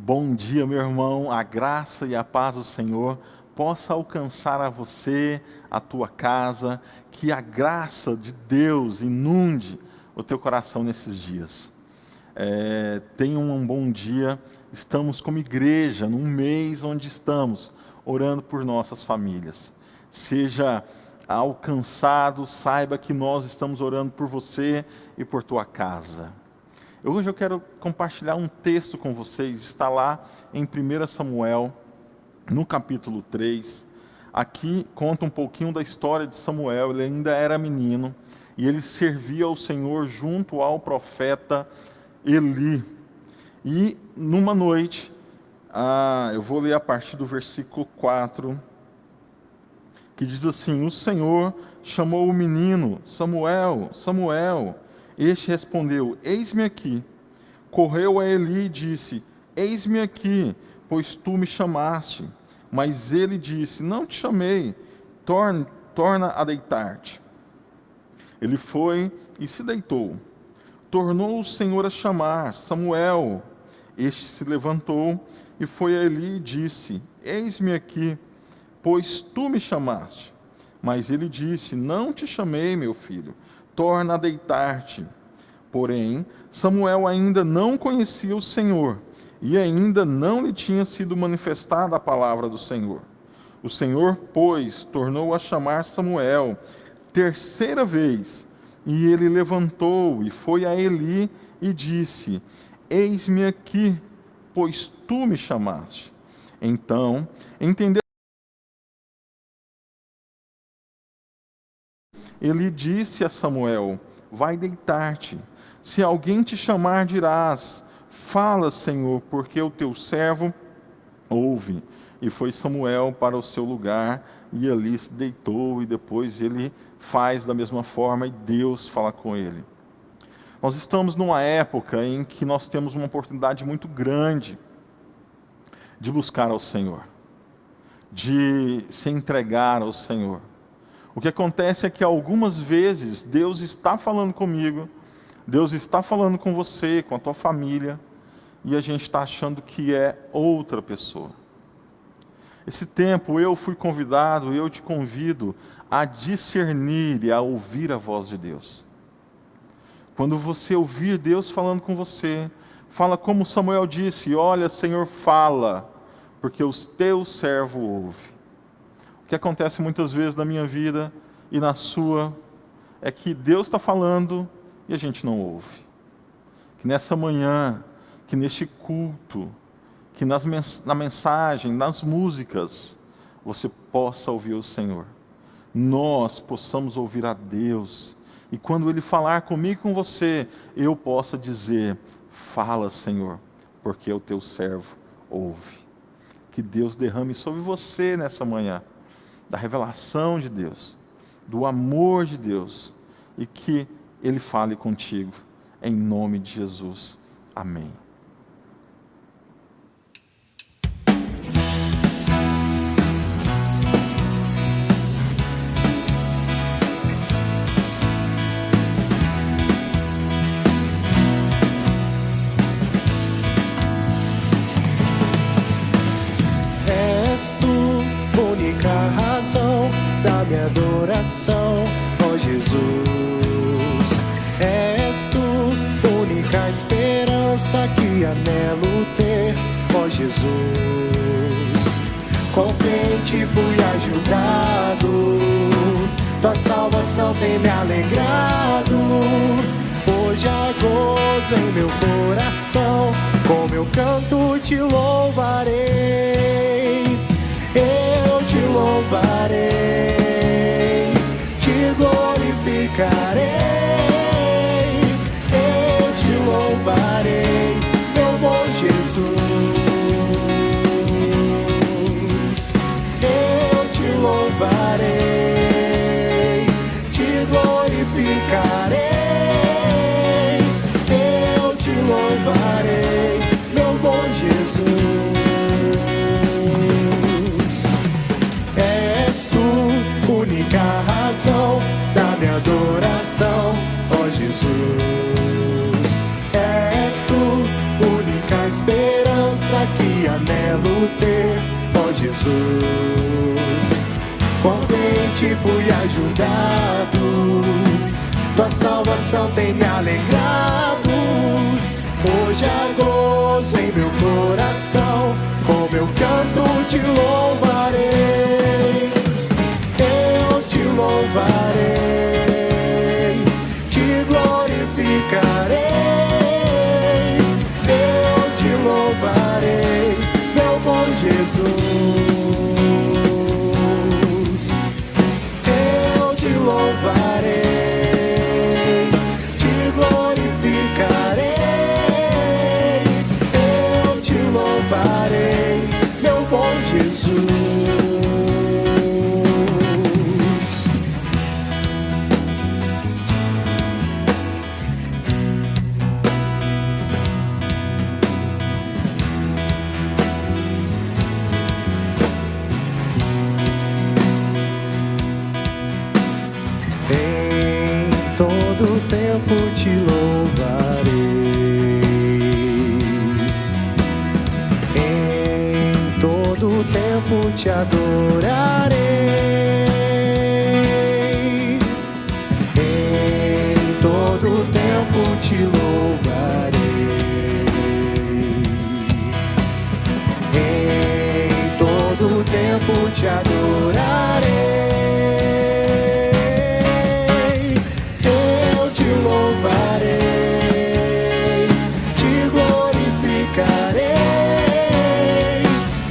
Bom dia, meu irmão. A graça e a paz do Senhor possa alcançar a você, a tua casa, que a graça de Deus inunde o teu coração nesses dias. Tenha um bom dia. Estamos como igreja num mês onde estamos orando por nossas famílias. Seja alcançado, saiba que nós estamos orando por você e por tua casa. Hoje eu quero compartilhar um texto com vocês, está lá em 1 Samuel, no capítulo 3. Aqui conta um pouquinho da história de Samuel. Ele ainda era menino e ele servia ao Senhor junto ao profeta Eli. E numa noite, eu vou ler a partir do versículo 4, que diz assim: O Senhor chamou o menino, Samuel, Samuel. Este respondeu: Eis-me aqui. Correu a Eli e disse: Eis-me aqui, pois tu me chamaste. Mas ele disse: Não te chamei, torna a deitar-te. Ele foi e se deitou. Tornou o Senhor a chamar: Samuel. Este se levantou e foi a Eli e disse: Eis-me aqui, pois tu me chamaste. Mas ele disse: Não te chamei, meu filho, torna a deitar-te. Porém, Samuel ainda não conhecia o Senhor, e ainda não lhe tinha sido manifestada a palavra do Senhor. O Senhor, pois, tornou a chamar Samuel terceira vez, e ele levantou e foi a Eli e disse: Eis-me aqui, pois tu me chamaste. Então, entendeu. Ele disse a Samuel: Vai deitar-te. Se alguém te chamar, dirás: Fala, Senhor, porque o teu servo ouve. E foi Samuel para o seu lugar, e ali se deitou, e depois ele faz da mesma forma, e Deus fala com ele. Nós estamos numa época em que nós temos uma oportunidade muito grande de buscar ao Senhor, de se entregar ao Senhor. O que acontece é que algumas vezes Deus está falando comigo, Deus está falando com você, com a tua família, e a gente está achando que é outra pessoa. Esse tempo eu fui convidado, eu te convido a discernir e a ouvir a voz de Deus. Quando você ouvir Deus falando com você, fala como Samuel disse: Olha, Senhor, fala, porque o teu servo ouve. O que acontece muitas vezes na minha vida e na sua é que Deus está falando e a gente não ouve. Que nessa manhã, que neste culto, que na mensagem, nas músicas, você possa ouvir o Senhor. Nós possamos ouvir a Deus. E quando Ele falar comigo e com você, eu possa dizer: Fala, Senhor, porque o teu servo ouve. Que Deus derrame sobre você nessa manhã da revelação de Deus, do amor de Deus, e que Ele fale contigo, em nome de Jesus. Amém. És tu, única razão da minha adoração, ó Jesus. És tu, única esperança que anelo ter, ó Jesus. Confiante fui ajudado, tua salvação tem me alegrado. Hoje há gozo em meu coração, com meu canto te louvarei. Eu te louvarei, te glorificarei. Eu te louvarei, meu bom Jesus. Eu te louvarei, te glorificarei. Eu te louvarei, meu bom Jesus. Contente fui ajudado, tua salvação tem me alegrado. Hoje há gozo em meu coração, com meu canto te louvarei. Eu te louvarei, te glorificarei. Eu te louvarei, meu bom Jesus. Eu te louvarei, te glorificarei. Eu te louvarei, meu bom Jesus. Em todo tempo te louvarei, em todo tempo te adorarei, em todo tempo te louvarei, em todo tempo te adorarei. Louvarei, te glorificarei.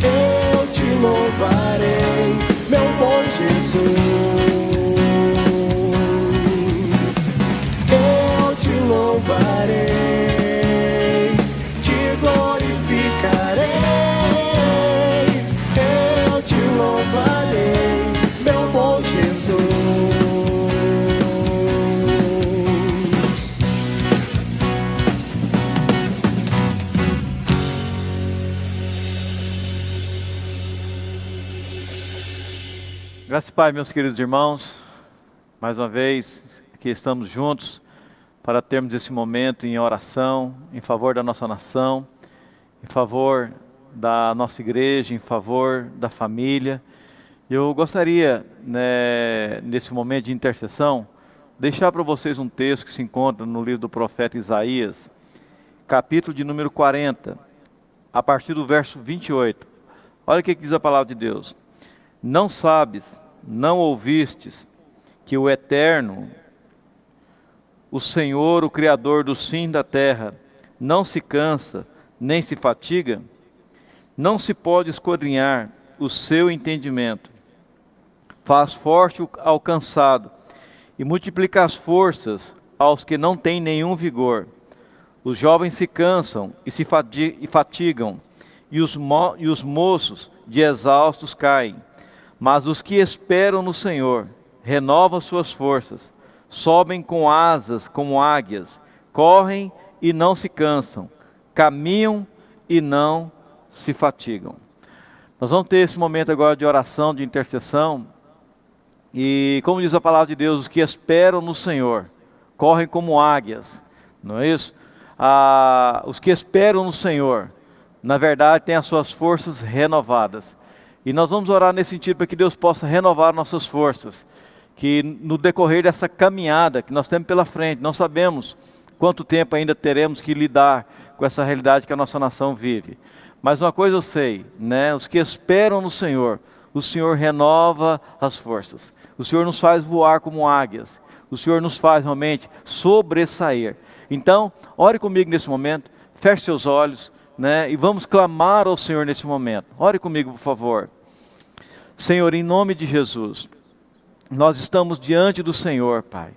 Eu te louvarei, meu bom Jesus. Eu te louvarei, te glorificarei. Eu te louvarei, meu bom Jesus. Graças a Pai, meus queridos irmãos, mais uma vez aqui estamos juntos para termos esse momento em oração, em favor da nossa nação, em favor da nossa igreja, em favor da família. Eu gostaria, nesse momento de intercessão, deixar para vocês um texto que se encontra no livro do profeta Isaías, capítulo de número 40, a partir do verso 28. Olha o que diz a palavra de Deus. Não sabes, não ouvistes, que o Eterno, o Senhor, o Criador dos fins da terra, não se cansa, nem se fatiga? Não se pode esquadrinhar o seu entendimento. Faz forte ao cansado, e multiplica as forças aos que não têm nenhum vigor. Os jovens se cansam e se fatigam, e os moços de exaustos caem. Mas os que esperam no Senhor renovam suas forças, sobem com asas como águias, correm e não se cansam, caminham e não se fatigam. Nós vamos ter esse momento agora de oração, de intercessão, e como diz a palavra de Deus, os que esperam no Senhor correm como águias, não é isso? Os que esperam no Senhor, na verdade, têm as suas forças renovadas. E nós vamos orar nesse sentido para que Deus possa renovar nossas forças, que no decorrer dessa caminhada que nós temos pela frente, não sabemos quanto tempo ainda teremos que lidar com essa realidade que a nossa nação vive. Mas uma coisa eu sei, os que esperam no Senhor, o Senhor renova as forças. O Senhor nos faz voar como águias. O Senhor nos faz realmente sobressair. Então, ore comigo nesse momento, feche seus olhos, e vamos clamar ao Senhor nesse momento. Ore comigo, por favor. Senhor, em nome de Jesus, nós estamos diante do Senhor, Pai,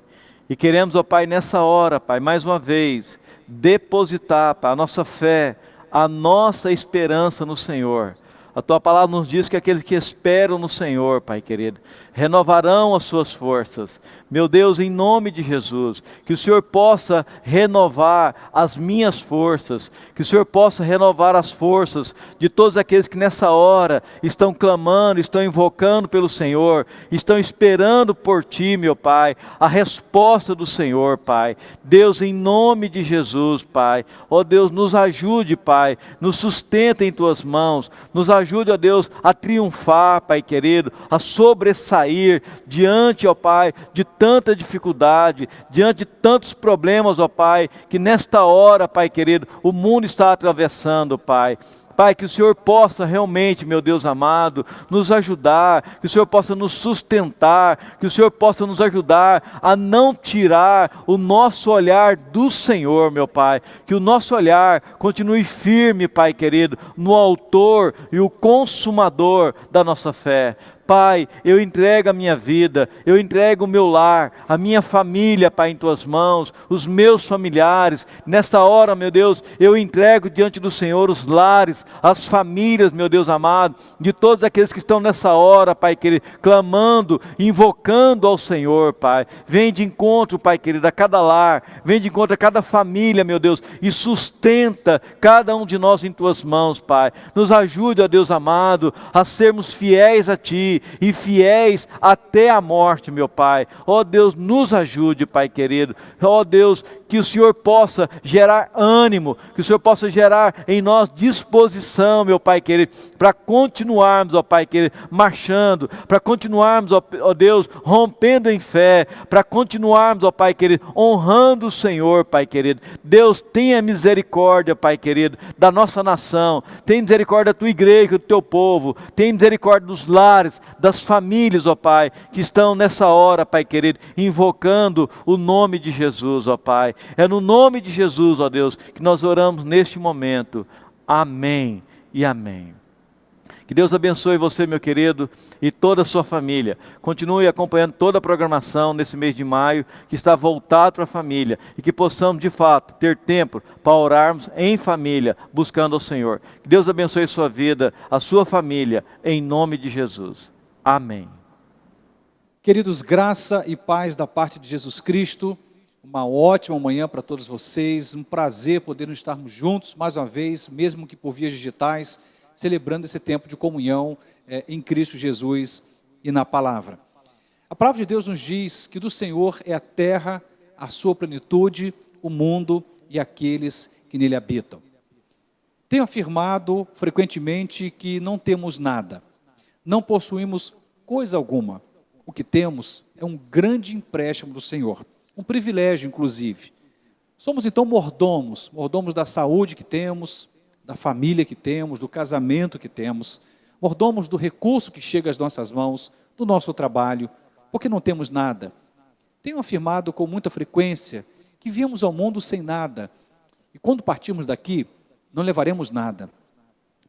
e queremos, ó Pai, nessa hora, Pai, mais uma vez, depositar, Pai, a nossa fé, a nossa esperança no Senhor. A Tua palavra nos diz que aqueles que esperam no Senhor, Pai querido, renovarão as suas forças. Meu Deus, em nome de Jesus, que o Senhor possa renovar as minhas forças, que o Senhor possa renovar as forças de todos aqueles que nessa hora estão clamando, estão invocando pelo Senhor, estão esperando por Ti, meu Pai, a resposta do Senhor, Pai. Deus, em nome de Jesus, Pai, ó Deus, nos ajude, Pai, nos sustenta em Tuas mãos, nos ajude, ajude, ó Deus, a triunfar, Pai querido, a sobressair diante, ó Pai, de tanta dificuldade, diante de tantos problemas, ó Pai, que nesta hora, Pai querido, o mundo está atravessando, Pai. Pai, que o Senhor possa realmente, meu Deus amado, nos ajudar, que o Senhor possa nos sustentar, que o Senhor possa nos ajudar a não tirar o nosso olhar do Senhor, meu Pai, que o nosso olhar continue firme, Pai querido, no autor e o consumador da nossa fé. Pai, eu entrego a minha vida, eu entrego o meu lar, a minha família, Pai, em Tuas mãos, os meus familiares. Nesta hora, meu Deus, eu entrego diante do Senhor os lares, as famílias, meu Deus amado, de todos aqueles que estão nessa hora, Pai querido, clamando, invocando ao Senhor, Pai. Vem de encontro, Pai querido, a cada lar, vem de encontro a cada família, meu Deus, e sustenta cada um de nós em Tuas mãos, Pai. Nos ajude, ó Deus amado, a sermos fiéis a Ti, e fiéis até a morte, meu Pai. Ó Deus, nos ajude, Pai querido. Ó Deus, que o Senhor possa gerar ânimo, que o Senhor possa gerar em nós disposição, meu Pai querido, para continuarmos, ó Pai querido, marchando, para continuarmos, ó Deus, rompendo em fé, para continuarmos, ó Pai querido, honrando o Senhor, Pai querido. Deus, tenha misericórdia, Pai querido, da nossa nação, tenha misericórdia da Tua igreja, do Teu povo, tenha misericórdia dos lares, das famílias, ó Pai, que estão nessa hora, Pai querido, invocando o nome de Jesus, ó Pai. É no nome de Jesus, ó Deus, que nós oramos neste momento. Amém e amém. Que Deus abençoe você, meu querido, e toda a sua família. Continue acompanhando toda a programação nesse mês de maio, que está voltado para a família, e que possamos, de fato, ter tempo para orarmos em família, buscando ao Senhor. Que Deus abençoe a sua vida, a sua família, em nome de Jesus. Amém. Queridos, graça e paz da parte de Jesus Cristo. Uma ótima manhã para todos vocês. Um prazer podermos estarmos juntos mais uma vez, mesmo que por vias digitais, celebrando esse tempo de comunhão em Cristo Jesus e na palavra. A palavra de Deus nos diz que do Senhor é a terra, a sua plenitude, o mundo e aqueles que nele habitam. Tenho afirmado frequentemente que não temos nada, não possuímos coisa alguma. O que temos é um grande empréstimo do Senhor, um privilégio inclusive. Somos então mordomos da saúde que temos, da família que temos, do casamento que temos, mordomos do recurso que chega às nossas mãos, do nosso trabalho, porque não temos nada. Tenho afirmado com muita frequência que viemos ao mundo sem nada, e quando partirmos daqui, não levaremos nada.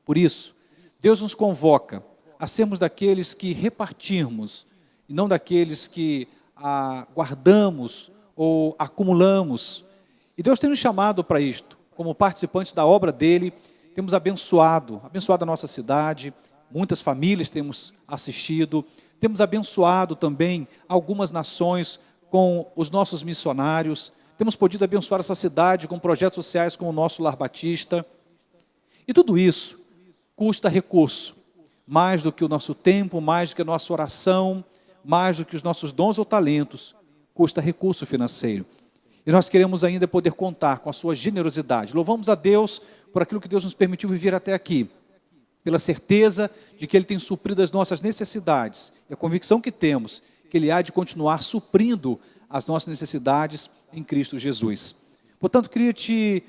Por isso, Deus nos convoca a sermos daqueles que repartirmos, e não daqueles que guardamos ou acumulamos. E Deus tem nos chamado para isto, como participantes da obra dele. Temos abençoado a nossa cidade, muitas famílias temos assistido, temos abençoado também algumas nações com os nossos missionários, temos podido abençoar essa cidade com projetos sociais como o nosso Lar Batista. E tudo isso custa recurso, mais do que o nosso tempo, mais do que a nossa oração, mais do que os nossos dons ou talentos, custa recurso financeiro. E nós queremos ainda poder contar com a sua generosidade. Louvamos a Deus por aquilo que Deus nos permitiu viver até aqui, pela certeza de que Ele tem suprido as nossas necessidades, e a convicção que temos que Ele há de continuar suprindo as nossas necessidades em Cristo Jesus. Portanto, queria te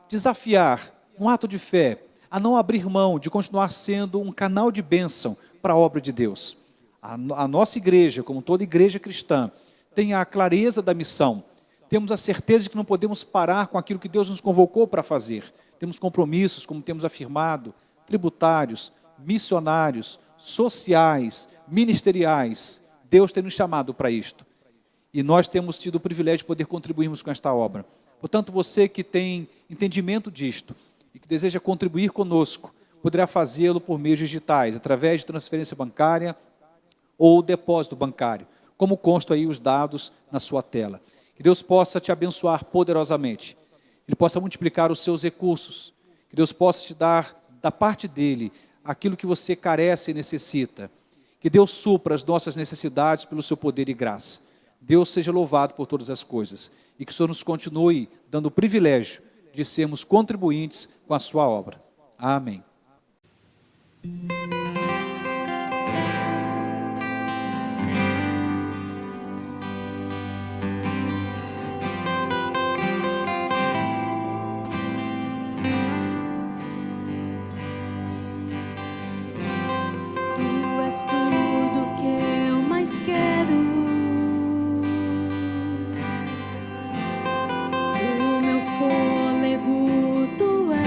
desafiar, um ato de fé, a não abrir mão de continuar sendo um canal de bênção para a obra de Deus. A nossa igreja, como toda igreja cristã, tem a clareza da missão. Temos a certeza de que não podemos parar com aquilo que Deus nos convocou para fazer. Temos compromissos, como temos afirmado, tributários, missionários, sociais, ministeriais. Deus tem nos chamado para isto. E nós temos tido o privilégio de poder contribuirmos com esta obra. Portanto, você que tem entendimento disto e que deseja contribuir conosco, poderá fazê-lo por meios digitais, através de transferência bancária ou depósito bancário, como constam aí os dados na sua tela. Que Deus possa te abençoar poderosamente, Ele possa multiplicar os seus recursos, que Deus possa te dar, da parte dEle, aquilo que você carece e necessita, que Deus supra as nossas necessidades pelo seu poder e graça. Deus seja louvado por todas as coisas, e que o Senhor nos continue dando o privilégio de sermos contribuintes com a sua obra. Amém. Tu és tudo que eu mais quero. O meu fôlego tu és.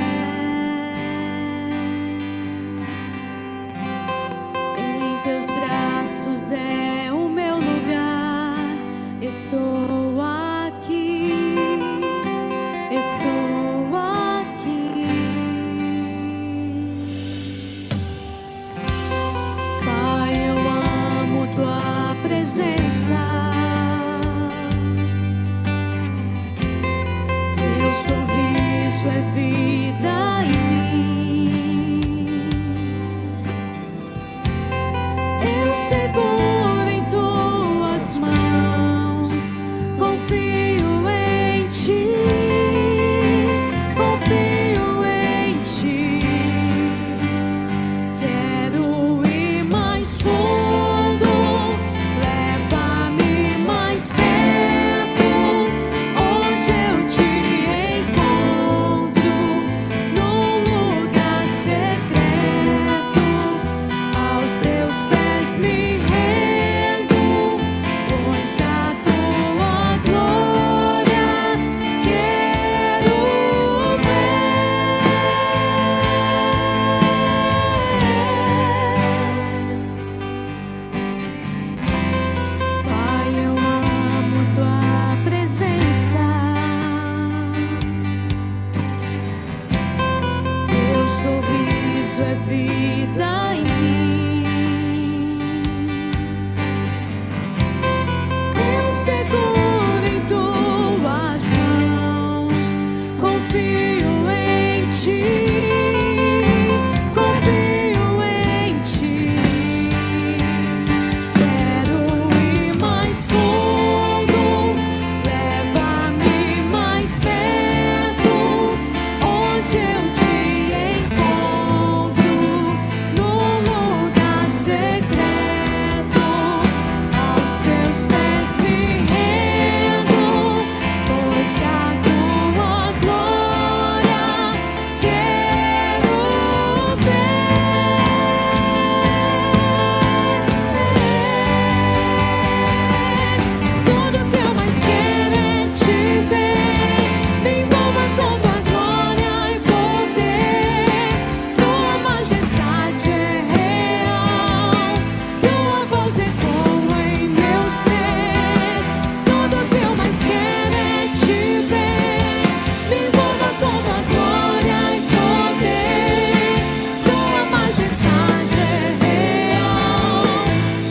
Em teus braços é o meu lugar. Estou aqui. Estou aqui. Pai, eu amo tua presença. Teu sorriso é vida em mim. Eu seguro em tuas mãos. Confio em ti. Confio em ti. Quero ir mais fundo, leva-me mais perto, onde eu te encontro, num lugar secreto, aos teus pés me rendo, pois da tua glória quero ver. Pai, eu amo tua presença. Teu sorriso é vida em mim. Eu seguro em tuas mãos. Confio em ti. Confio em ti. Quero ir mais fundo, leva-me mais perto, onde eu te encontro, num lugar secreto, aos teus pés me rendo, pois da tua glória quero ver. Tudo que eu mais quero é te ver. Me envolva com tua glória e poder. Tua majestade é real. Tua voz ecoa em meu ser. Tudo que eu mais quero é te ver. Me envolva com tua glória e poder. Tua majestade é real.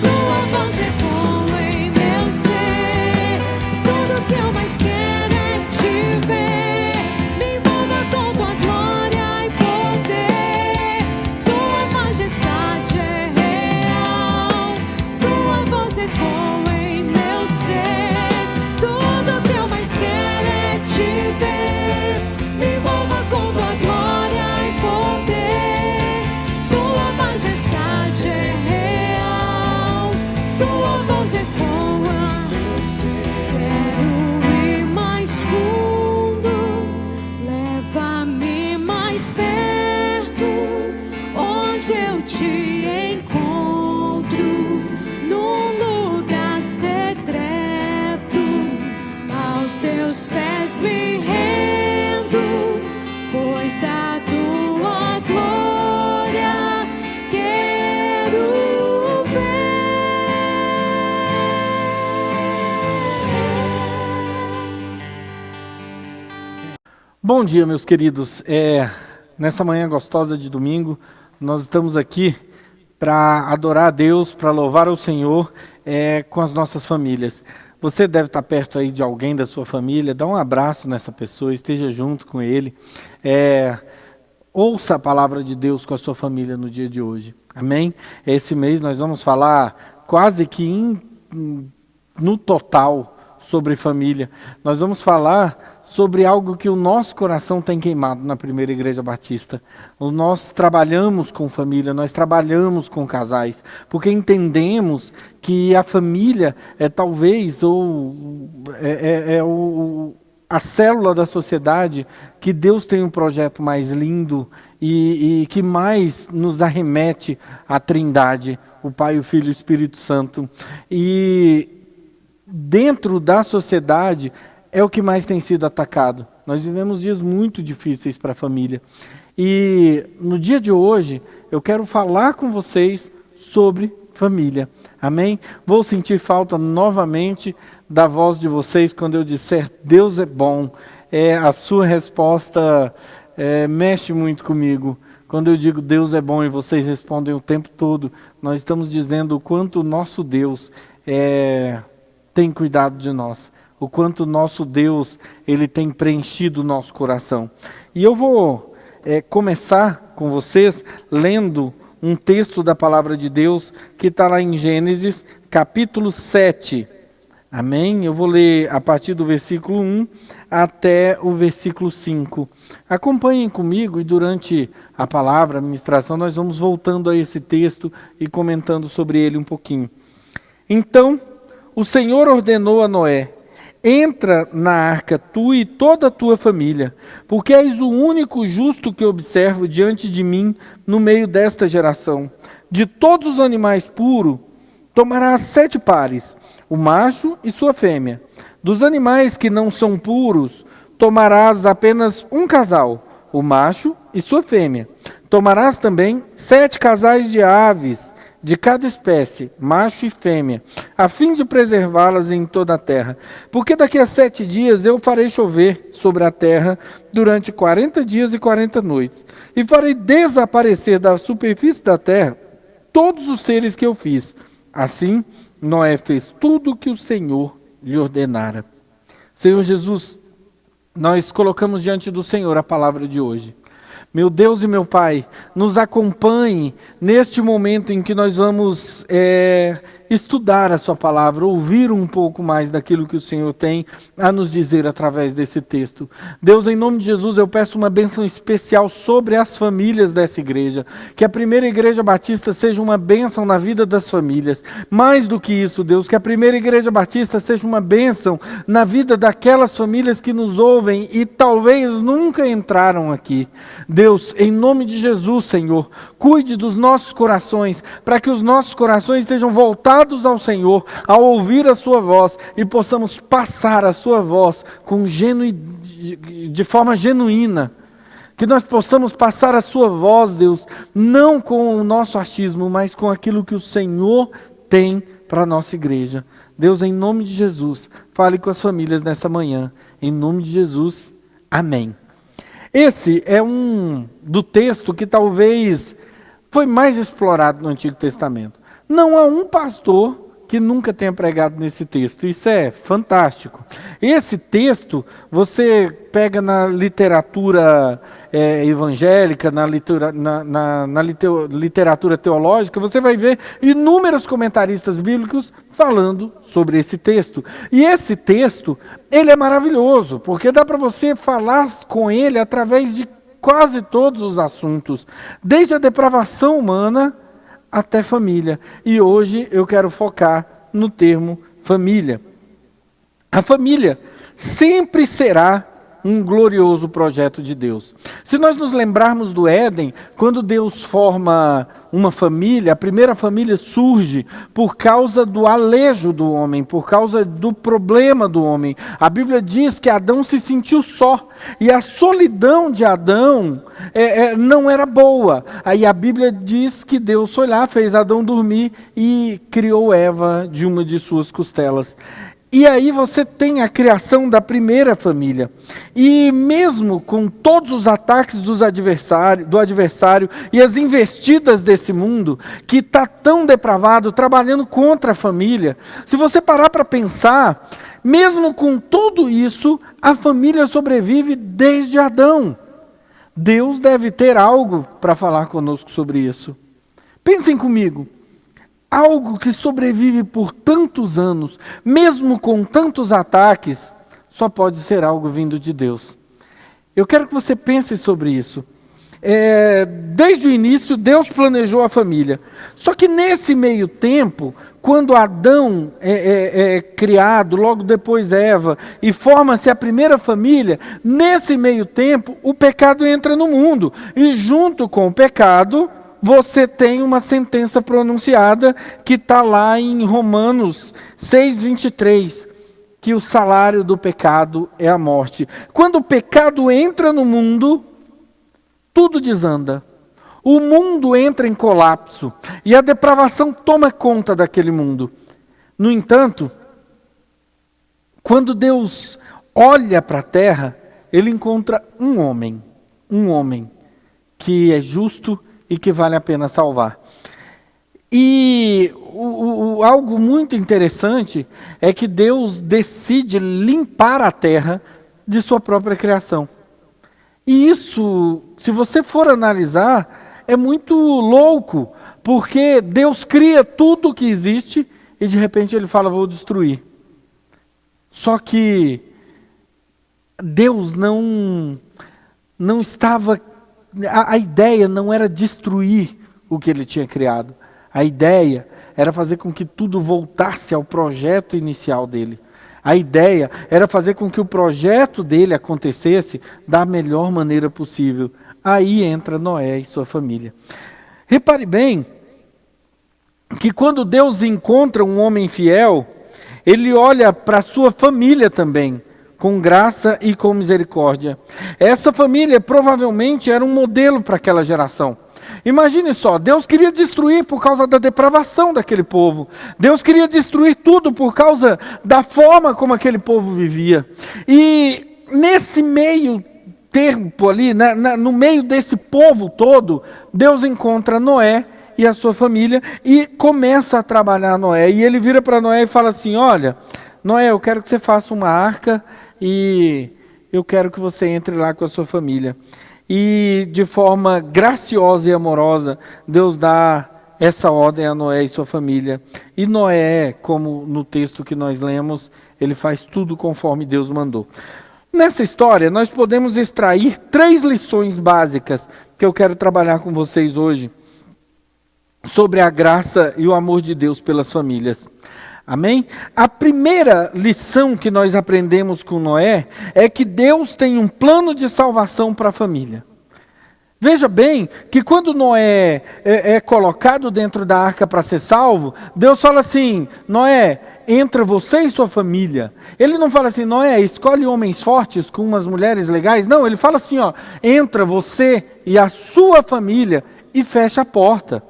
Tua voz ecoa em meu ser. Tudo que eu mais quero é te ver. Me envolva com tua glória e poder. Tua majestade é real. Tua voz ecoa em meu ser. Tudo que eu mais quero é te ver. Me envolva com tua glória e poder. Tua majestade é real. Tua voz ecoa. Quero ir mais fundo, leva-me mais perto, onde eu te encontro, num lugar secreto, aos teus pés me rendo, pois da tua glória quero ver. Bom dia, meus queridos. Nessa manhã gostosa de domingo, nós estamos aqui para adorar a Deus, para louvar ao Senhor com as nossas famílias. Você deve estar perto aí de alguém da sua família, dá um abraço nessa pessoa, esteja junto com ele. Ouça a palavra de Deus com a sua família no dia de hoje. Amém? Esse mês nós vamos falar quase que no total sobre família. Nós vamos falar sobre algo que o nosso coração tem queimado na Primeira Igreja Batista. Nós trabalhamos com família, nós trabalhamos com casais, porque entendemos que a família é talvez a célula da sociedade que Deus tem um projeto mais lindo e que mais nos arremete à Trindade, o Pai, o Filho e o Espírito Santo. E dentro da sociedade é o que mais tem sido atacado. Nós vivemos dias muito difíceis para a família. E no dia de hoje eu quero falar com vocês sobre família. Amém? Vou sentir falta novamente da voz de vocês quando eu disser Deus é bom. A sua resposta mexe muito comigo. Quando eu digo Deus é bom e vocês respondem o tempo todo, nós estamos dizendo o quanto o nosso Deus tem cuidado de nós. O quanto o nosso Deus ele tem preenchido o nosso coração. E eu vou começar com vocês lendo um texto da palavra de Deus que está lá em Gênesis, capítulo 7. Amém? Eu vou ler a partir do versículo 1 até o versículo 5. Acompanhem comigo e durante a palavra, a ministração, nós vamos voltando a esse texto e comentando sobre ele um pouquinho. Então, o Senhor ordenou a Noé: entra na arca tu e toda a tua família, porque és o único justo que observo diante de mim no meio desta geração. De todos os animais puros, tomarás 7 pares, o macho e sua fêmea. Dos animais que não são puros, tomarás apenas um casal, o macho e sua fêmea. Tomarás também 7 casais de aves, de cada espécie, macho e fêmea, a fim de preservá-las em toda a terra. Porque daqui a 7 dias eu farei chover sobre a terra durante 40 dias e 40 noites, e farei desaparecer da superfície da terra todos os seres que eu fiz. Assim, Noé fez tudo o que o Senhor lhe ordenara. Senhor Jesus, nós colocamos diante do Senhor a palavra de hoje. Meu Deus e meu Pai, nos acompanhe neste momento em que nós vamos estudar a sua palavra, ouvir um pouco mais daquilo que o Senhor tem a nos dizer através desse texto. Deus, em nome de Jesus, eu peço uma bênção especial sobre as famílias dessa igreja, que a Primeira Igreja Batista seja uma bênção na vida das famílias. Mais do que isso, Deus, que a Primeira Igreja Batista seja uma bênção na vida daquelas famílias que nos ouvem e talvez nunca entraram aqui. Deus, em nome de Jesus, Senhor, cuide dos nossos corações, para que os nossos corações estejam voltados ao Senhor, ao ouvir a sua voz, e possamos passar a sua voz de forma genuína. Que nós possamos passar a sua voz, Deus, não com o nosso achismo, mas com aquilo que o Senhor tem para a nossa igreja. Deus, em nome de Jesus, fale com as famílias nessa manhã. Em nome de Jesus, amém. Esse é do texto que talvez foi mais explorado no Antigo Testamento. Não há um pastor que nunca tenha pregado nesse texto. Isso é fantástico. Esse texto, você pega na literatura evangélica, na literatura teológica, você vai ver inúmeros comentaristas bíblicos falando sobre esse texto. E esse texto, ele é maravilhoso, porque dá para você falar com ele através de quase todos os assuntos, desde a depravação humana até família. E hoje eu quero focar no termo família. A família sempre será um glorioso projeto de Deus. Se nós nos lembrarmos do Éden, quando Deus forma uma família, a primeira família surge por causa do alejo do homem, por causa do problema do homem. A Bíblia diz que Adão se sentiu só, e a solidão de Adão não era boa. Aí a Bíblia diz que Deus foi lá, fez Adão dormir e criou Eva de uma de suas costelas. E aí você tem a criação da primeira família. E mesmo com todos os ataques do adversário e as investidas desse mundo, que está tão depravado, trabalhando contra a família, se você parar para pensar, mesmo com tudo isso, a família sobrevive desde Adão. Deus deve ter algo para falar conosco sobre isso. Pensem comigo. Algo que sobrevive por tantos anos, mesmo com tantos ataques, só pode ser algo vindo de Deus. Eu quero que você pense sobre isso. Desde o início, Deus planejou a família. Só que nesse meio tempo, quando Adão é criado, logo depois Eva, e forma-se a primeira família, nesse meio tempo, o pecado entra no mundo. E junto com o pecado, você tem uma sentença pronunciada que está lá em Romanos 6:23, que o salário do pecado é a morte. Quando o pecado entra no mundo, tudo desanda. O mundo entra em colapso e a depravação toma conta daquele mundo. No entanto, quando Deus olha para a terra, Ele encontra um homem que é justo e que vale a pena salvar. E algo muito interessante é que Deus decide limpar a terra de sua própria criação. E isso, se você for analisar, é muito louco, porque Deus cria tudo que existe e de repente Ele fala, vou destruir. Só que Deus não estava, a ideia não era destruir o que Ele tinha criado. A ideia era fazer com que tudo voltasse ao projeto inicial dele. A ideia era fazer com que o projeto dele acontecesse da melhor maneira possível. Aí entra Noé e sua família. Repare bem que quando Deus encontra um homem fiel, Ele olha para a sua família também, com graça e com misericórdia. Essa família provavelmente era um modelo para aquela geração. Imagine só, Deus queria destruir por causa da depravação daquele povo. Deus queria destruir tudo por causa da forma como aquele povo vivia. E nesse meio tempo ali, no meio desse povo todo, Deus encontra Noé e a sua família e começa a trabalhar Noé. E Ele vira para Noé e fala assim, olha, Noé, eu quero que você faça uma arca e eu quero que você entre lá com a sua família. E de forma graciosa e amorosa, Deus dá essa ordem a Noé e sua família. E Noé, como no texto que nós lemos, ele faz tudo conforme Deus mandou. Nessa história, nós podemos extrair 3 lições básicas que eu quero trabalhar com vocês hoje, sobre a graça e o amor de Deus pelas famílias. Amém? A primeira lição que nós aprendemos com Noé é que Deus tem um plano de salvação para a família. Veja bem que quando Noé é colocado dentro da arca para ser salvo, Deus fala assim, Noé, entra você e sua família. Ele não fala assim, Noé, escolhe homens fortes com umas mulheres legais. Não, ele fala assim, ó, entra você e a sua família e fecha a porta.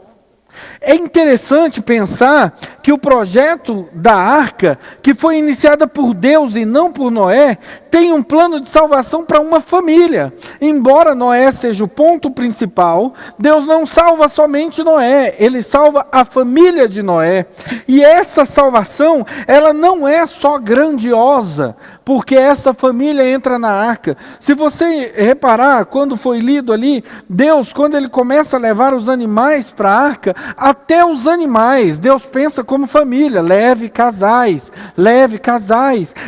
É interessante pensar que o projeto da arca, que foi iniciada por Deus e não por Noé, tem um plano de salvação para uma família. Embora Noé seja o ponto principal, Deus não salva somente Noé, Ele salva a família de Noé. E essa salvação, ela não é só grandiosa, porque essa família entra na arca. Se você reparar, quando foi lido ali, Deus, quando Ele começa a levar os animais para a arca, até os animais, Deus pensa como família, leve casais.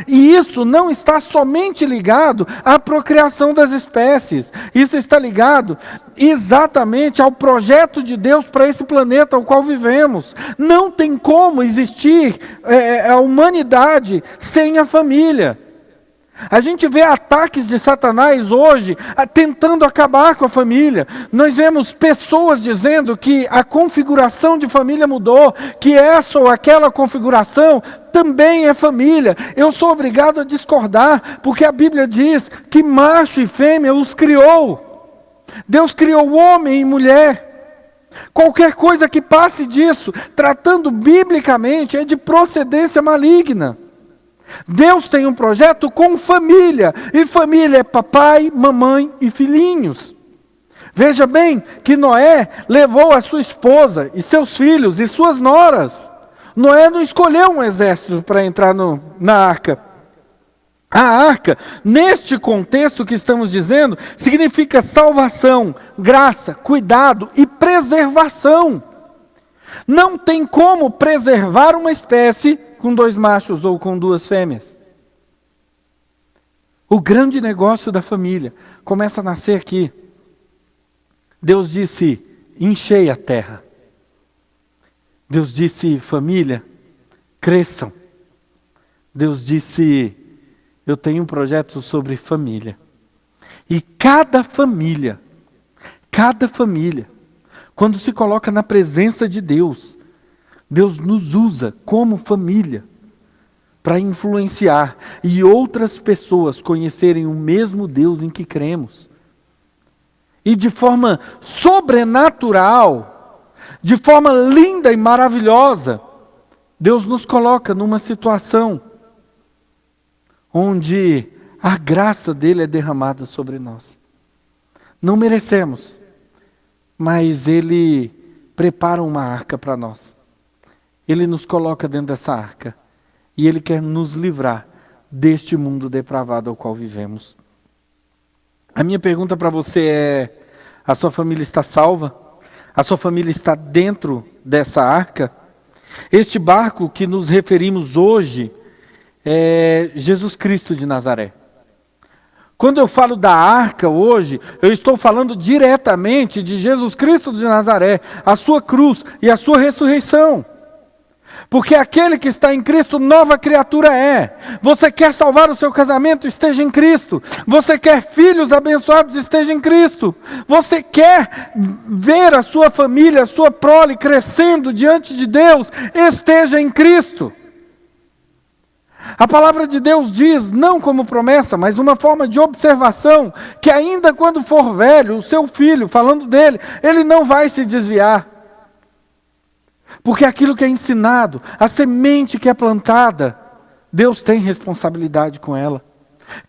E isso não está somente ligado à procriação das espécies, isso está ligado exatamente ao projeto de Deus para esse planeta ao qual vivemos. Não tem como existir a humanidade sem a família. A gente vê ataques de Satanás hoje tentando acabar com a família. Nós vemos pessoas dizendo que a configuração de família mudou, que essa ou aquela configuração também é família. Eu sou obrigado a discordar, porque a Bíblia diz que macho e fêmea os criou. Deus criou homem e mulher. Qualquer coisa que passe disso, tratando biblicamente, é de procedência maligna. Deus tem um projeto com família, e família é papai, mamãe e filhinhos. Veja bem que Noé levou a sua esposa e seus filhos e suas noras. Noé não escolheu um exército para entrar na arca. A arca, neste contexto que estamos dizendo, significa salvação, graça, cuidado e preservação. Não tem como preservar uma espécie com 2 machos ou com 2 fêmeas. O grande negócio da família começa a nascer aqui. Deus disse, enchei a terra. Deus disse, família, cresçam. Deus disse, eu tenho um projeto sobre família. E cada família, quando se coloca na presença de Deus, Deus nos usa como família para influenciar e outras pessoas conhecerem o mesmo Deus em que cremos. E de forma sobrenatural, de forma linda e maravilhosa, Deus nos coloca numa situação onde a graça dele é derramada sobre nós. Não merecemos, mas ele prepara uma arca para nós. Ele nos coloca dentro dessa arca e ele quer nos livrar deste mundo depravado ao qual vivemos. A minha pergunta para você é: a sua família está salva? A sua família está dentro dessa arca? Este barco que nos referimos hoje é Jesus Cristo de Nazaré. Quando eu falo da arca hoje, eu estou falando diretamente de Jesus Cristo de Nazaré, a sua cruz e a sua ressurreição. Porque aquele que está em Cristo, nova criatura é. Você quer salvar o seu casamento? Esteja em Cristo. Você quer filhos abençoados? Esteja em Cristo. Você quer ver a sua família, a sua prole crescendo diante de Deus? Esteja em Cristo. A palavra de Deus diz, não como promessa, mas uma forma de observação, que ainda quando for velho, o seu filho, falando dele, ele não vai se desviar. Porque aquilo que é ensinado, a semente que é plantada, Deus tem responsabilidade com ela.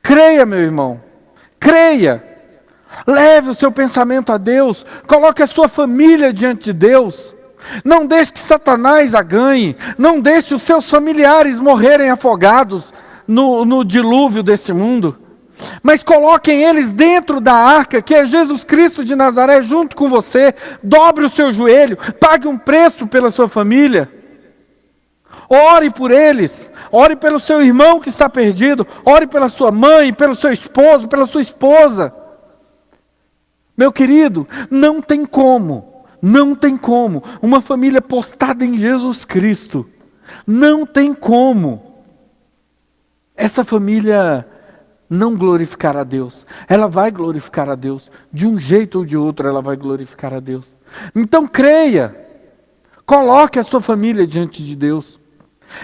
Creia, meu irmão, creia. Leve o seu pensamento a Deus, coloque a sua família diante de Deus. Não deixe que Satanás a ganhe, não deixe os seus familiares morrerem afogados no dilúvio desse mundo. Mas coloquem eles dentro da arca, que é Jesus Cristo de Nazaré, junto com você. Dobre o seu joelho, pague um preço pela sua família. Ore por eles, ore pelo seu irmão que está perdido, ore pela sua mãe, pelo seu esposo, pela sua esposa. Meu querido, não tem como uma família postada em Jesus Cristo, não tem como essa família não glorificar a Deus. Ela vai glorificar a Deus, de um jeito ou de outro ela vai glorificar a Deus. Então creia, coloque a sua família diante de Deus.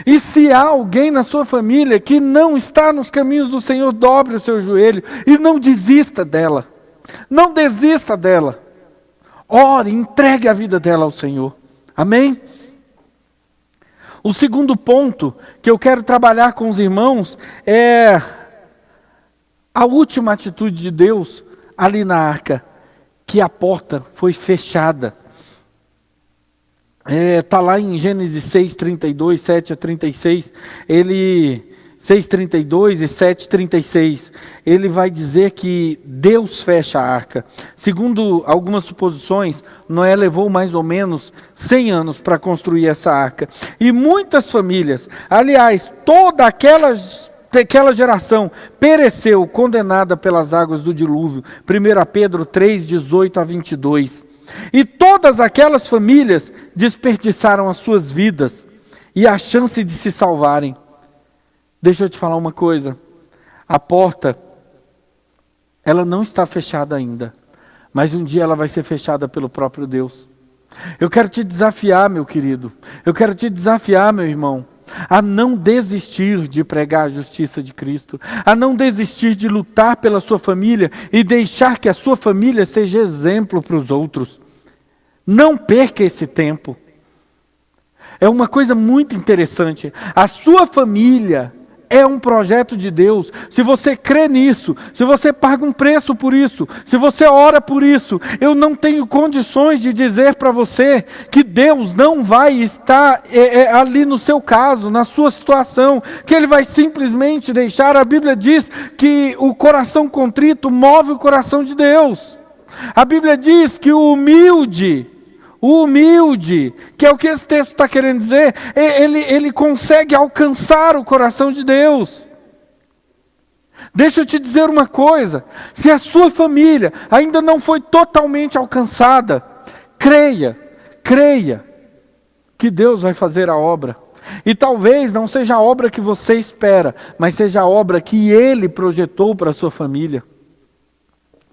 E se há alguém na sua família que não está nos caminhos do Senhor, dobre o seu joelho e não desista dela. Não desista dela. Ore, entregue a vida dela ao Senhor. Amém? O segundo ponto que eu quero trabalhar com os irmãos é a última atitude de Deus ali na arca, que a porta foi fechada. Está lá em Gênesis 6:32, 7-36, 6:32 e 7:36, ele vai dizer que Deus fecha a arca. Segundo algumas suposições, Noé levou mais ou menos 100 anos para construir essa arca. E muitas famílias, aliás, toda aquela geração pereceu, condenada pelas águas do dilúvio. 1 Pedro 3:18-22. E todas aquelas famílias desperdiçaram as suas vidas e a chance de se salvarem. Deixa eu te falar uma coisa. A porta, ela não está fechada ainda, mas um dia ela vai ser fechada pelo próprio Deus. Eu quero te desafiar, meu querido. Eu quero te desafiar, meu irmão, a não desistir de pregar a justiça de Cristo, a não desistir de lutar pela sua família e deixar que a sua família seja exemplo para os outros. Não perca esse tempo. É uma coisa muito interessante. A sua família é um projeto de Deus. Se você crê nisso, se você paga um preço por isso, se você ora por isso, eu não tenho condições de dizer para você que Deus não vai estar ali no seu caso, na sua situação, que Ele vai simplesmente deixar. A Bíblia diz que o coração contrito move o coração de Deus. A Bíblia diz que o humilde, que é o que esse texto está querendo dizer, ele consegue alcançar o coração de Deus. Deixa eu te dizer uma coisa: se a sua família ainda não foi totalmente alcançada, creia que Deus vai fazer a obra. E talvez não seja a obra que você espera, mas seja a obra que Ele projetou para a sua família.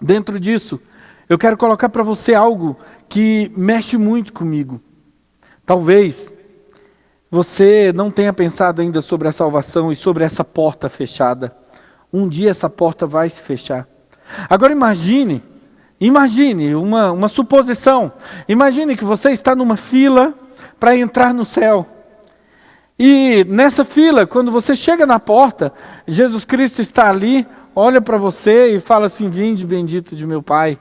Dentro disso, eu quero colocar para você algo que mexe muito comigo. Talvez você não tenha pensado ainda sobre a salvação e sobre essa porta fechada. Um dia essa porta vai se fechar. Agora imagine uma suposição. Imagine que você está numa fila para entrar no céu. E nessa fila, quando você chega na porta, Jesus Cristo está ali, olha para você e fala assim: vinde bendito de meu Pai.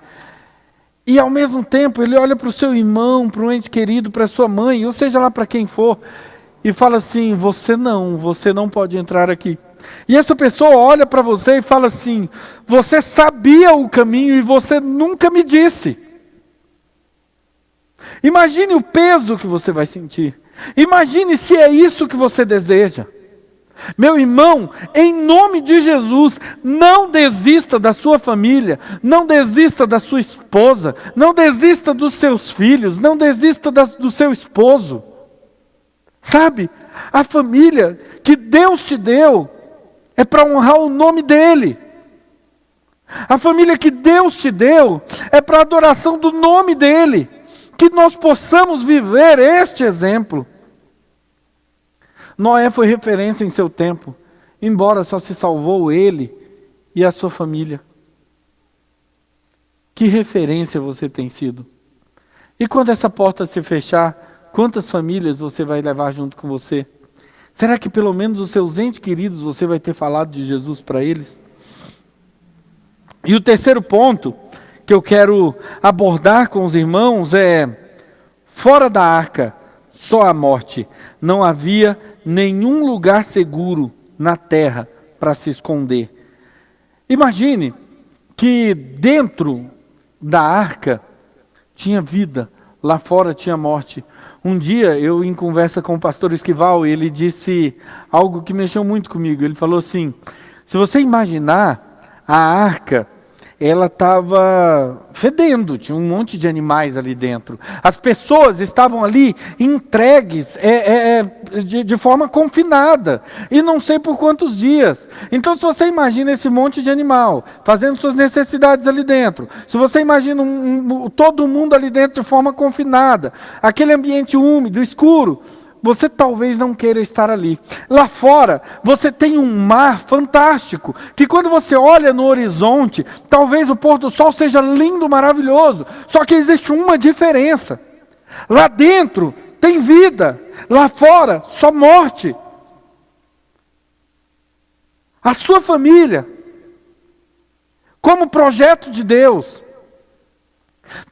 E ao mesmo tempo ele olha para o seu irmão, para um ente querido, para sua mãe, ou seja lá para quem for, e fala assim: você não pode entrar aqui. E essa pessoa olha para você e fala assim: você sabia o caminho e você nunca me disse. Imagine o peso que você vai sentir. Imagine se é isso que você deseja. Meu irmão, em nome de Jesus, não desista da sua família, não desista da sua esposa, não desista dos seus filhos, não desista do seu esposo. Sabe, a família que Deus te deu é para honrar o nome dEle. A família que Deus te deu é para a adoração do nome dEle. Que nós possamos viver este exemplo. Noé foi referência em seu tempo, embora só se salvou ele e a sua família. Que referência você tem sido? E quando essa porta se fechar, quantas famílias você vai levar junto com você? Será que pelo menos os seus entes queridos você vai ter falado de Jesus para eles? E o terceiro ponto que eu quero abordar com os irmãos é: fora da arca, só a morte. Não havia nenhum lugar seguro na terra para se esconder. Imagine que dentro da arca tinha vida, lá fora tinha morte. Um dia eu, em conversa com o pastor Esquival, ele disse algo que mexeu muito comigo. Ele falou assim: se você imaginar, a arca, ela estava fedendo, tinha um monte de animais ali dentro. As pessoas estavam ali entregues de forma confinada, e não sei por quantos dias. Então se você imagina esse monte de animal, fazendo suas necessidades ali dentro, se você imagina todo mundo ali dentro de forma confinada, aquele ambiente úmido, escuro, você talvez não queira estar ali. Lá fora, você tem um mar fantástico, que quando você olha no horizonte, talvez o pôr do sol seja lindo, maravilhoso. Só que existe uma diferença. Lá dentro tem vida, lá fora só morte. A sua família, como projeto de Deus,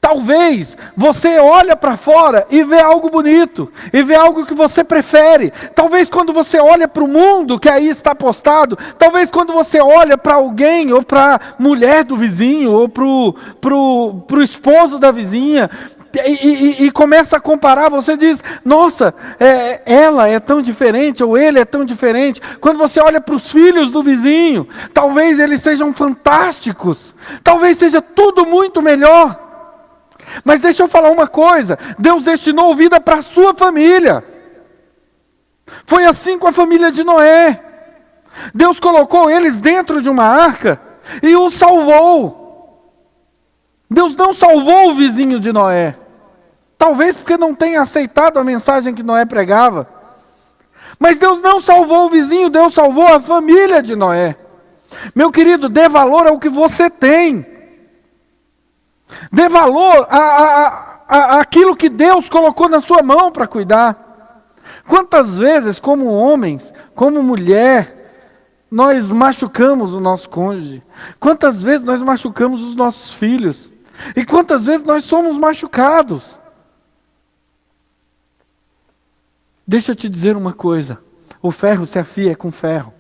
talvez você olha para fora e vê algo bonito, e vê algo que você prefere. Talvez quando você olha para o mundo que aí está postado, talvez quando você olha para alguém, ou para a mulher do vizinho, ou para o esposo da vizinha, e começa a comparar, você diz: nossa, ela é tão diferente, ou ele é tão diferente. Quando você olha para os filhos do vizinho, talvez eles sejam fantásticos, talvez seja tudo muito melhor. Mas deixa eu falar uma coisa: Deus destinou vida para a sua família. Foi assim com a família de Noé. Deus colocou eles dentro de uma arca e os salvou. Deus não salvou o vizinho de Noé, talvez porque não tenha aceitado a mensagem que Noé pregava. Mas Deus não salvou o vizinho, Deus salvou a família de Noé. Meu querido, dê valor ao que você tem. Dê valor àquilo que Deus colocou na sua mão para cuidar. Quantas vezes, como homens, como mulher, nós machucamos o nosso cônjuge? Quantas vezes nós machucamos os nossos filhos? E quantas vezes nós somos machucados? Deixa eu te dizer uma coisa: o ferro se afia com ferro.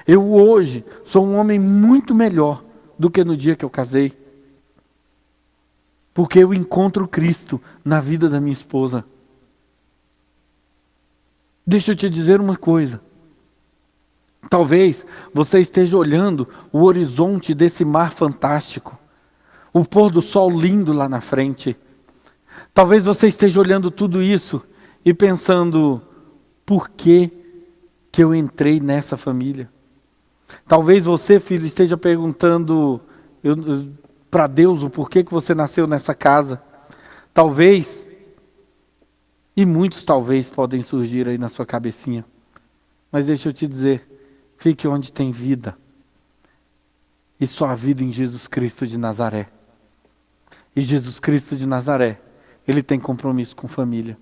Eu hoje sou um homem muito melhor do que no dia que eu casei, porque eu encontro Cristo na vida da minha esposa. Deixa eu te dizer uma coisa: Talvez você esteja olhando o horizonte desse mar fantástico, o pôr do sol lindo lá na frente. Talvez você esteja olhando tudo isso e pensando, por que eu entrei nessa família? Talvez você, filho, esteja perguntando para Deus o porquê que você nasceu nessa casa. Talvez, e muitos talvez podem surgir aí na sua cabecinha. Mas deixa eu te dizer, fique onde tem vida. E só há vida em Jesus Cristo de Nazaré. E Jesus Cristo de Nazaré, Ele tem compromisso com família.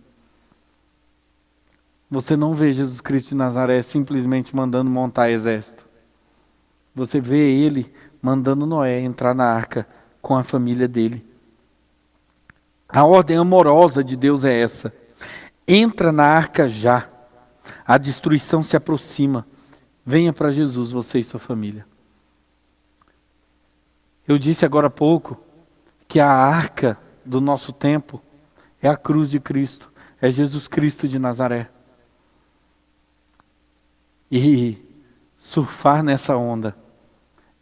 Você não vê Jesus Cristo de Nazaré simplesmente mandando montar exército. Você vê Ele mandando Noé entrar na arca com a família dele. A ordem amorosa de Deus é essa. Entra na arca já. A destruição se aproxima. Venha para Jesus, você e sua família. Eu disse agora há pouco que a arca do nosso tempo é a cruz de Cristo. É Jesus Cristo de Nazaré. E surfar nessa onda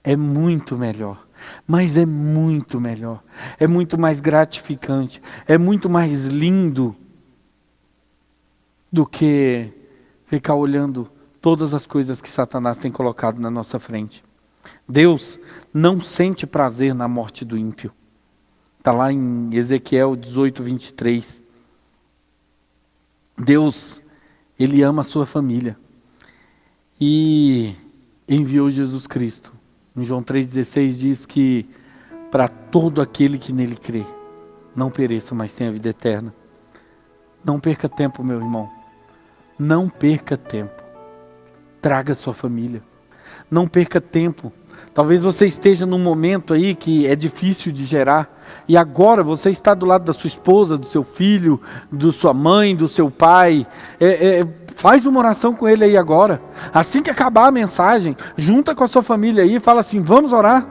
é muito melhor. Mas é muito melhor. É muito mais gratificante. É muito mais lindo do que ficar olhando todas as coisas que Satanás tem colocado na nossa frente. Deus não sente prazer na morte do ímpio. Está lá em Ezequiel 18, 23. Deus, Ele ama a sua família. E enviou Jesus Cristo. Em João 3,16 diz que para todo aquele que nele crê, não pereça, mas tenha vida eterna. Não perca tempo, meu irmão. Não perca tempo. Traga sua família. Não perca tempo. Talvez você esteja num momento aí que é difícil de gerar. E agora você está do lado da sua esposa, do seu filho, da sua mãe, do seu pai. Faz uma oração com ele aí agora. Assim que acabar a mensagem, junta com a sua família aí e fala assim, vamos orar.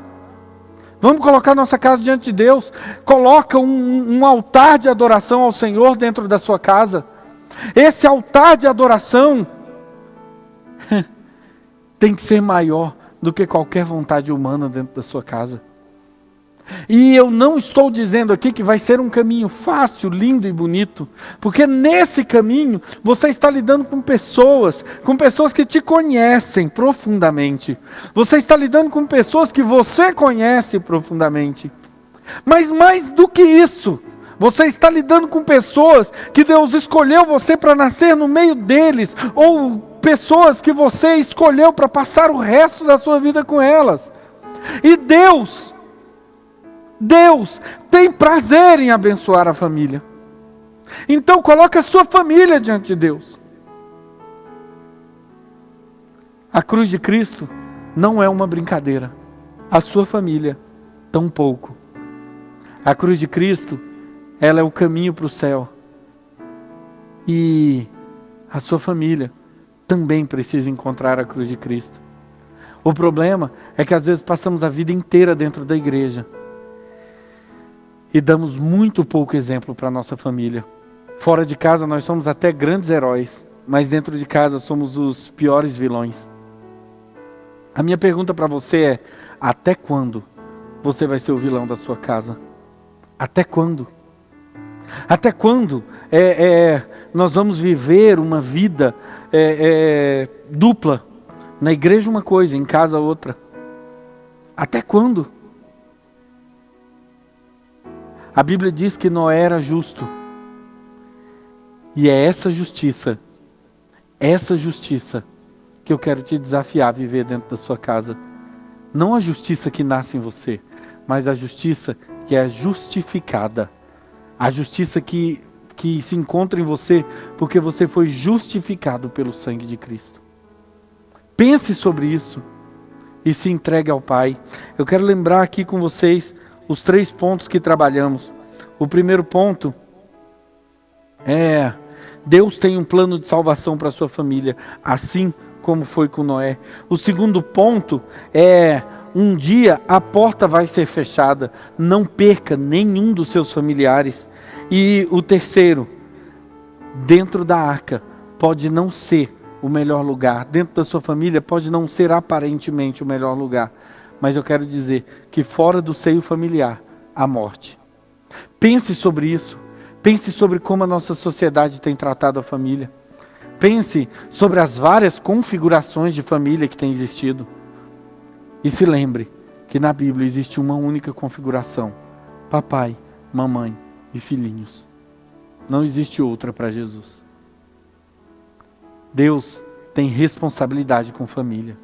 Vamos colocar nossa casa diante de Deus. Coloca um altar de adoração ao Senhor dentro da sua casa. Esse altar de adoração tem que ser maior do que qualquer vontade humana dentro da sua casa. E eu não estou dizendo aqui que vai ser um caminho fácil, lindo e bonito, porque nesse caminho você está lidando com pessoas que te conhecem profundamente. Você está lidando com pessoas que você conhece profundamente. Mas mais do que isso, você está lidando com pessoas que Deus escolheu você para nascer no meio deles, ou pessoas que você escolheu para passar o resto da sua vida com elas. E Deus tem prazer em abençoar a família. Então coloque a sua família diante de Deus. A cruz de Cristo não é uma brincadeira. A sua família, tampouco. A cruz de Cristo, ela é o caminho para o céu. E a sua família também precisa encontrar a cruz de Cristo. O problema é que às vezes passamos a vida inteira dentro da igreja e damos muito pouco exemplo para a nossa família. Fora de casa nós somos até grandes heróis, mas dentro de casa somos os piores vilões. A minha pergunta para você é, até quando você vai ser o vilão da sua casa? Até quando? Até quando nós vamos viver uma vida dupla? Na igreja uma coisa, em casa outra. Até quando? A Bíblia diz que Noé era justo. E é essa justiça que eu quero te desafiar a viver dentro da sua casa. Não a justiça que nasce em você, mas a justiça que é justificada. A justiça que se encontra em você porque você foi justificado pelo sangue de Cristo. Pense sobre isso e se entregue ao Pai. Eu quero lembrar aqui com vocês os 3 pontos que trabalhamos. O primeiro ponto é: Deus tem um plano de salvação para a sua família, assim como foi com Noé. O segundo ponto é: um dia a porta vai ser fechada, não perca nenhum dos seus familiares. E o terceiro: dentro da arca pode não ser o melhor lugar. Dentro da sua família pode não ser aparentemente o melhor lugar. Mas eu quero dizer que fora do seio familiar, há morte. Pense sobre isso. Pense sobre como a nossa sociedade tem tratado a família. Pense sobre as várias configurações de família que têm existido. E se lembre que na Bíblia existe uma única configuração: papai, mamãe e filhinhos. Não existe outra para Jesus. Deus tem responsabilidade com família.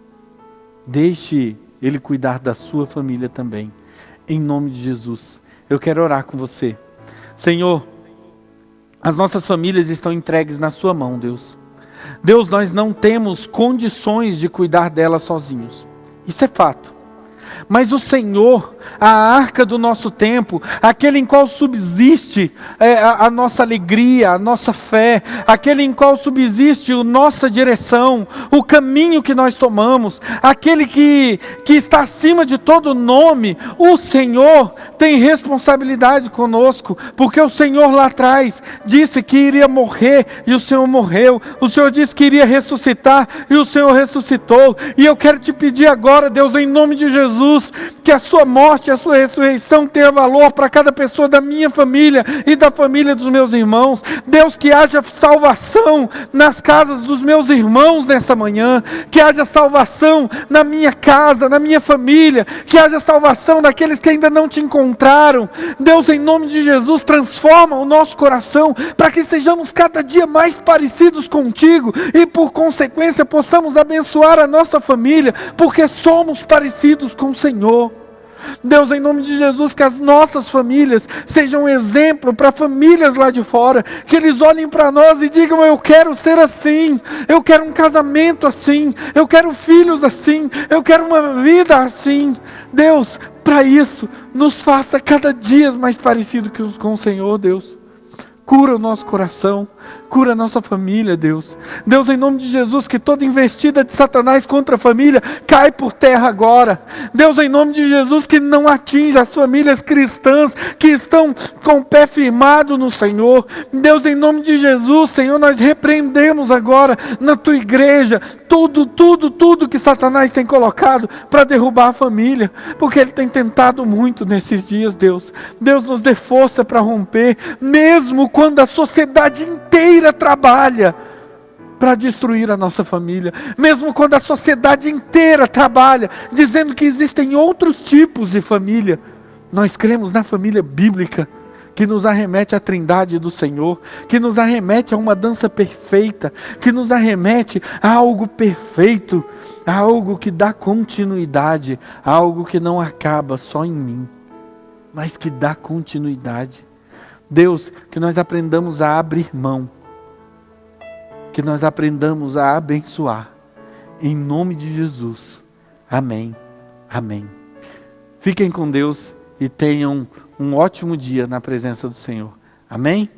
Deixe Ele cuidar da sua família também. Em nome de Jesus, eu quero orar com você. Senhor, as nossas famílias estão entregues na sua mão, Deus. Deus, nós não temos condições de cuidar delas sozinhos. Isso é fato. Mas o Senhor, a arca do nosso tempo, aquele em qual subsiste a nossa alegria, a nossa fé, aquele em qual subsiste a nossa direção, o caminho que nós tomamos, aquele que está acima de todo nome, o Senhor tem responsabilidade conosco, porque o Senhor lá atrás disse que iria morrer e o Senhor morreu, o Senhor disse que iria ressuscitar e o Senhor ressuscitou, e eu quero te pedir agora, Deus, em nome de Jesus, que a sua morte, a sua ressurreição tenha valor para cada pessoa da minha família e da família dos meus irmãos. Deus, que haja salvação nas casas dos meus irmãos nessa manhã, que haja salvação na minha casa, na minha família, que haja salvação daqueles que ainda não te encontraram. Deus, em nome de Jesus, transforma o nosso coração para que sejamos cada dia mais parecidos contigo e por consequência possamos abençoar a nossa família, porque somos parecidos com o Senhor. Deus, em nome de Jesus, que as nossas famílias sejam um exemplo para famílias lá de fora, que eles olhem para nós e digam: eu quero ser assim, eu quero um casamento assim, eu quero filhos assim, eu quero uma vida assim. Deus, para isso, nos faça cada dia mais parecido com o Senhor, Deus. Cura o nosso coração, cura a nossa família, Deus. Deus, em nome de Jesus, que toda investida de Satanás contra a família cai por terra agora. Deus, em nome de Jesus, que não atinja as famílias cristãs que estão com o pé firmado no Senhor. Deus, em nome de Jesus, Senhor, nós repreendemos agora na tua igreja tudo que Satanás tem colocado para derrubar a família, porque ele tem tentado muito nesses dias, Deus. Deus, nos dê força para romper, mesmo quando a sociedade inteira trabalha para destruir a nossa família, mesmo quando a sociedade inteira trabalha dizendo que existem outros tipos de família, nós cremos na família bíblica, que nos arremete à trindade do Senhor, que nos arremete a uma dança perfeita, que nos arremete a algo perfeito, a algo que dá continuidade, a algo que não acaba só em mim, mas que dá continuidade. Deus, que nós aprendamos a abrir mão, que nós aprendamos a abençoar, em nome de Jesus. Amém, amém. Fiquem com Deus e tenham um ótimo dia na presença do Senhor. Amém?